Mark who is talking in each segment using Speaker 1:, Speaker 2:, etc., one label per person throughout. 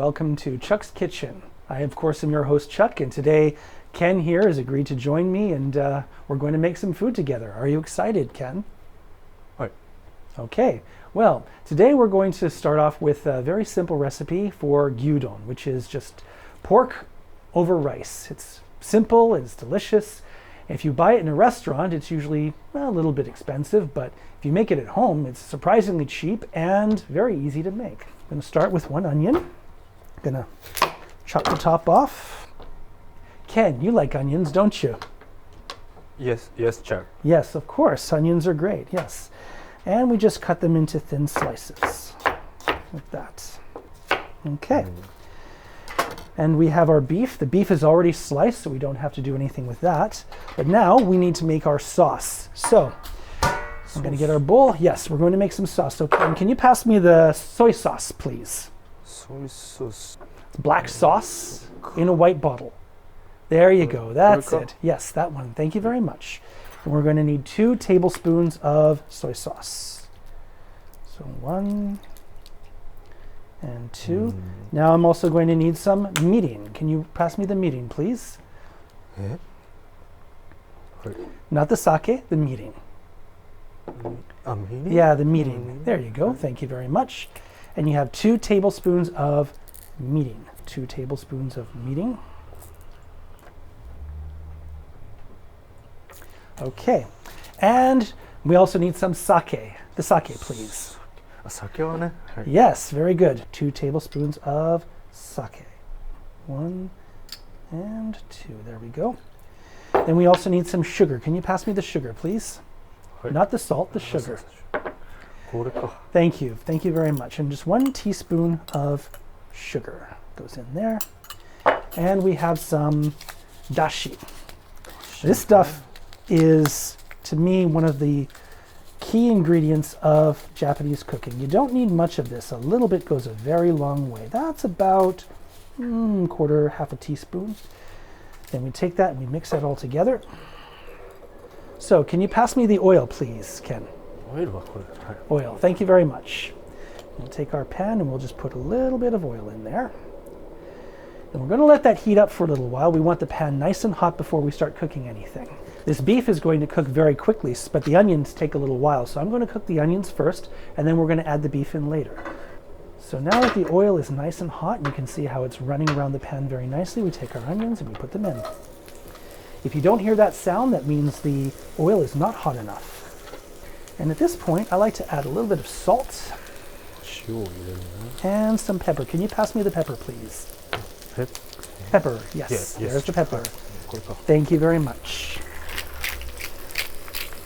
Speaker 1: welcome to Chuck's Kitchen. I, of course, am your host, Chuck, and today Ken here has agreed to join me, and we're going to make some food together. Are you excited, Ken?
Speaker 2: Right.
Speaker 1: Okay, well, today we're going to start off with a very simple recipe for gyudon, which is just pork over rice. It's simple, it's delicious. If you buy it in a restaurant, it's usually a little bit expensive, but if you make it at home, it's surprisingly cheap and very easy to make. I'm going to start with one onion. I'm going to chop the top off. Ken, you like onions, don't you?
Speaker 2: Yes, Chuck.
Speaker 1: Yes, of course. Onions are great, yes. And we just cut them into thin slices, like that. Okay. And we have our beef. The beef is already sliced, so we don't have to do anything with that. But now we need to make our sauce. So I'm going to get our bowl. Yes, we're going to make some sauce. So Ken, can you pass me the soy sauce, please?
Speaker 2: Soy sauce.
Speaker 1: Black sauce in a white bottle. There you go. That's it. Yes, that one. Thank you very much. And we're going to need 2 tablespoons of soy sauce. So 1 and 2. Now I'm also going to need some mirin. Can you pass me the mirin, please? Not the sake, the mirin.
Speaker 2: Mirin?
Speaker 1: Yeah, the mirin. There you go. Thank you very much. And you have 2 tablespoons of mirin. 2 tablespoons of mirin. Okay. And we also need some sake. The sake, please.
Speaker 2: Sake wa ne?
Speaker 1: Yes, very good. 2 tablespoons of sake. 1 and 2. There we go. Then we also need some sugar. Can you pass me the sugar, please? Not the salt, the sugar. Thank you. Thank you very much. And just 1 teaspoon of sugar goes in there. And we have some dashi. This stuff is, to me, one of the key ingredients of Japanese cooking. You don't need much of this. A little bit goes a very long way. That's about half a teaspoon. Then we take that and we mix that all together. So can you pass me the oil, please, Ken? Oil. Thank you very much. We'll take our pan and we'll just put a little bit of oil in there. And we're going to let that heat up for a little while. We want the pan nice and hot before we start cooking anything. This beef is going to cook very quickly, but the onions take a little while. So I'm going to cook the onions first, and then we're going to add the beef in later. So now that the oil is nice and hot, and you can see how it's running around the pan very nicely, we take our onions and we put them in. If you don't hear that sound, that means the oil is not hot enough. And at this point, I like to add a little bit of salt and some pepper. Can you pass me the pepper, please? Pepper, yes. There's the pepper. Thank you very much.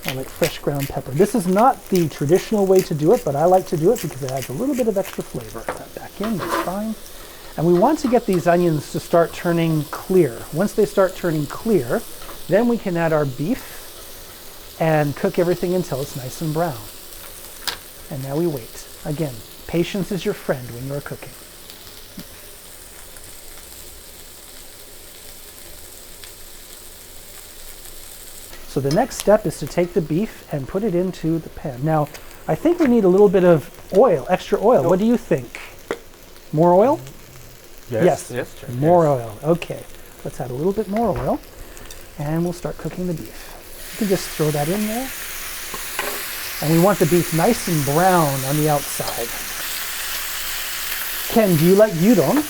Speaker 1: I like fresh ground pepper. This is not the traditional way to do it, but I like to do it because it adds a little bit of extra flavor. Put that back in, that's fine. And we want to get these onions to start turning clear. Once they start turning clear, then we can add our beef and cook everything until it's nice and brown. And now we wait. Again, patience is your friend when you're cooking. So the next step is to take the beef and put it into the pan. Now, I think we need a little bit of oil, extra oil. What do you think? More oil?
Speaker 2: Yes.
Speaker 1: More oil. Okay. Let's add a little bit more oil, and we'll start cooking the beef. You can just throw that in there. And we want the beef nice and brown on the outside. Ken, do you like gyudon?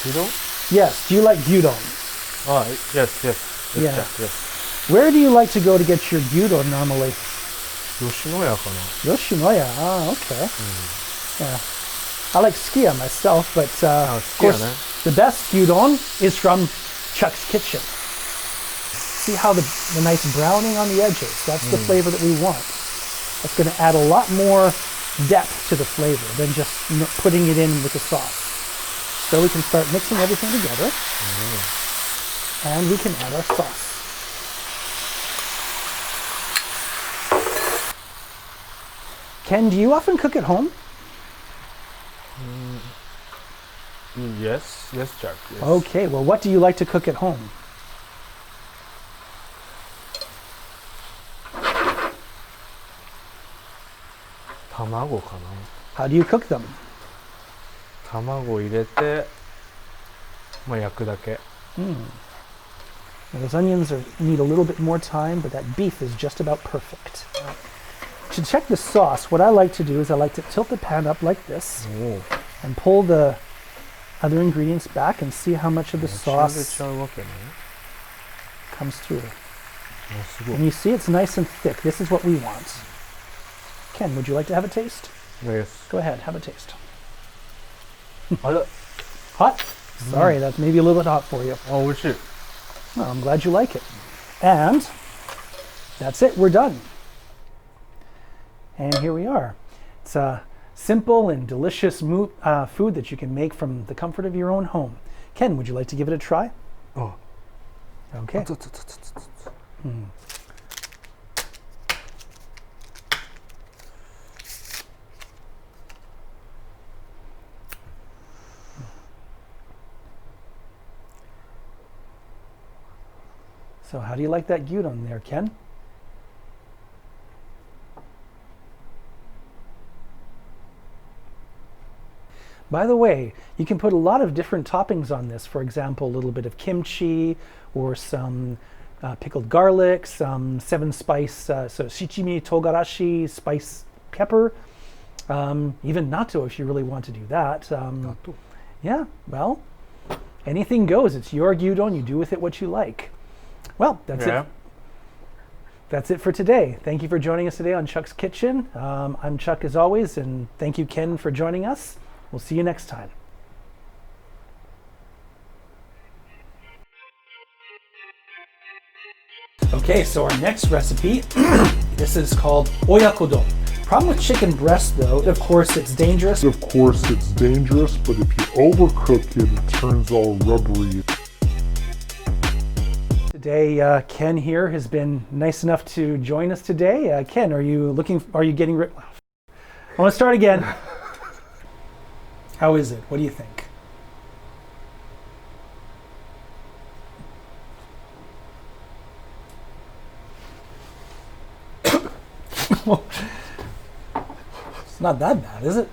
Speaker 2: Gyudon?
Speaker 1: Yes. Do you like gyudon?
Speaker 2: Yes. Yes.
Speaker 1: Where do you like to go to get your gyudon normally?
Speaker 2: Yoshinoya ka na?
Speaker 1: Yoshinoya, okay. Yeah. I like Skia myself, but of course, the best gyudon is from Chuck's Kitchen. See how the nice browning on the edges? That's the flavor that we want. That's going to add a lot more depth to the flavor than just putting it in with the sauce. So we can start mixing everything together, and we can add our sauce. Ken, do you often cook at home?
Speaker 2: Yes, Chuck. Yes.
Speaker 1: Okay, well, what do you like to cook at home?
Speaker 2: Tamago ka na?
Speaker 1: How do you cook them?
Speaker 2: 卵を入れて、まあ焼くだけ。
Speaker 1: Now, those onions need a little bit more time, but that beef is just about perfect. To check the sauce, what I like to do is I like to tilt the pan up like this and pull the other ingredients back and see how much of the sauce comes through. And you see it's nice and thick. This is what we want. Ken, would you like to have a taste?
Speaker 2: Yes.
Speaker 1: Go ahead, have a taste.
Speaker 2: Hot?
Speaker 1: Hot? Sorry, that's maybe a little bit hot for you.
Speaker 2: Oh, 美味しい.
Speaker 1: Well, I'm glad you like it. And that's it, we're done. And here we are. It's a simple and delicious food that you can make from the comfort of your own home. Ken, would you like to give it a try?
Speaker 2: Oh.
Speaker 1: Okay. So how do you like that gyudon there, Ken? By the way, you can put a lot of different toppings on this. For example, a little bit of kimchi or some pickled garlic, some 7-spice, so shichimi togarashi spice pepper, even natto if you really want to do that. Yeah, well, anything goes. It's your gyudon. You do with it what you like. Well, that's it. That's it for today. Thank you for joining us today on Chuck's Kitchen. I'm Chuck as always, and thank you, Ken, for joining us. We'll see you next time. Okay, so our next recipe, this is called oyakodon. Problem with chicken breast, though, of course it's dangerous.
Speaker 3: But if you overcook it, it turns all rubbery.
Speaker 1: Today, Ken here has been nice enough to join us today. Ken, are you getting I want to start again. How is it? What do you think? It's not that bad, is it?